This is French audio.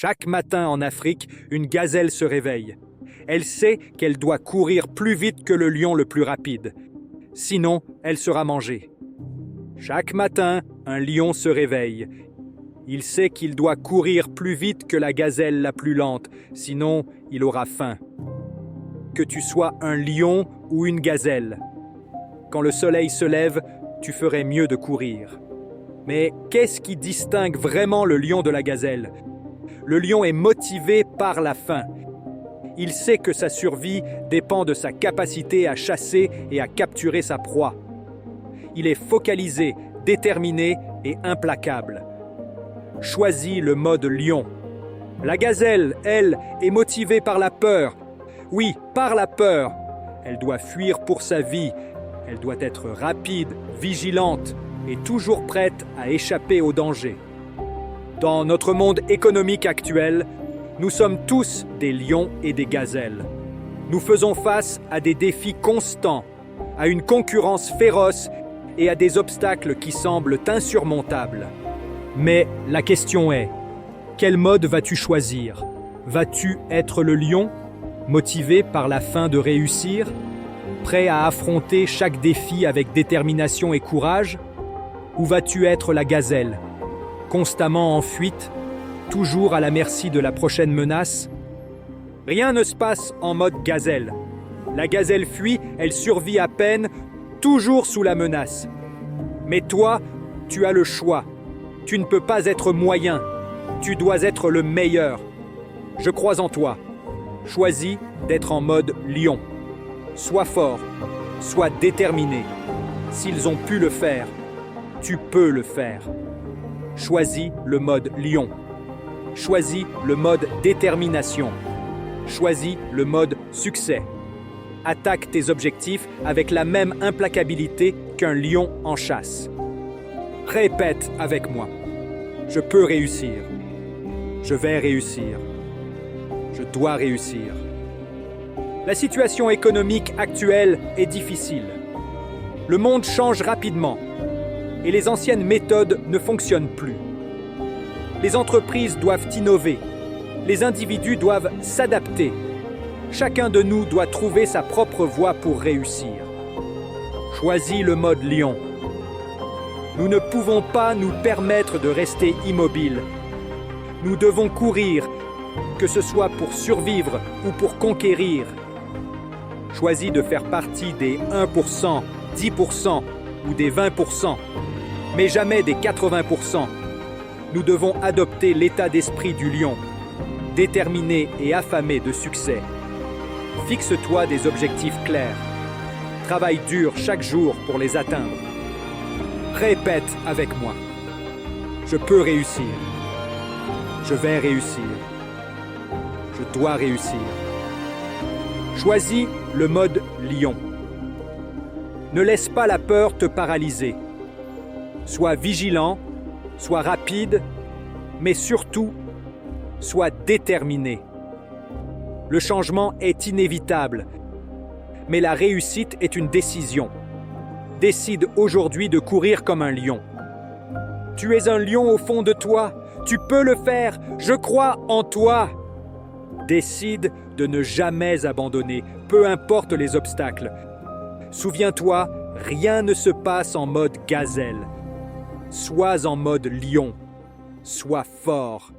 Chaque matin en Afrique, une gazelle se réveille. Elle sait qu'elle doit courir plus vite que le lion le plus rapide. Sinon, elle sera mangée. Chaque matin, un lion se réveille. Il sait qu'il doit courir plus vite que la gazelle la plus lente, sinon il aura faim. Que tu sois un lion ou une gazelle. Quand le soleil se lève, tu ferais mieux de courir. Mais qu'est-ce qui distingue vraiment le lion de la gazelle ? Le lion est motivé par la faim. Il sait que sa survie dépend de sa capacité à chasser et à capturer sa proie. Il est focalisé, déterminé et implacable. Choisis le mode lion. La gazelle, elle, est motivée par la peur. Oui, par la peur. Elle doit fuir pour sa vie. Elle doit être rapide, vigilante et toujours prête à échapper au danger. Dans notre monde économique actuel, nous sommes tous des lions et des gazelles. Nous faisons face à des défis constants, à une concurrence féroce et à des obstacles qui semblent insurmontables. Mais la question est, quel mode vas-tu choisir ? Vas-tu être le lion, motivé par la faim de réussir, prêt à affronter chaque défi avec détermination et courage ? Ou vas-tu être la gazelle, constamment en fuite, toujours à la merci de la prochaine menace? Rien ne se passe en mode gazelle. La gazelle fuit, elle survit à peine, toujours sous la menace. Mais toi, tu as le choix. Tu ne peux pas être moyen. Tu dois être le meilleur. Je crois en toi. Choisis d'être en mode lion. Sois fort, sois déterminé. S'ils ont pu le faire, tu peux le faire. Choisis le mode lion. Choisis le mode détermination. Choisis le mode succès. Attaque tes objectifs avec la même implacabilité qu'un lion en chasse. Répète avec moi. Je peux réussir. Je vais réussir. Je dois réussir. La situation économique actuelle est difficile. Le monde change rapidement et les anciennes méthodes ne fonctionnent plus. Les entreprises doivent innover. Les individus doivent s'adapter. Chacun de nous doit trouver sa propre voie pour réussir. Choisis le mode lion. Nous ne pouvons pas nous permettre de rester immobiles. Nous devons courir, que ce soit pour survivre ou pour conquérir. Choisis de faire partie des 1%, 10% ou des 20%, mais jamais des 80%. Nous devons adopter l'état d'esprit du lion, déterminé et affamé de succès. Fixe-toi des objectifs clairs. Travaille dur chaque jour pour les atteindre. Répète avec moi. Je peux réussir. Je vais réussir. Je dois réussir. Choisis le mode lion. Ne laisse pas la peur te paralyser. Sois vigilant, sois rapide, mais surtout, sois déterminé. Le changement est inévitable, mais la réussite est une décision. Décide aujourd'hui de courir comme un lion. Tu es un lion au fond de toi. Tu peux le faire. Je crois en toi. Décide de ne jamais abandonner, peu importe les obstacles. Souviens-toi, rien ne se passe en mode gazelle. Sois en mode lion. Sois fort.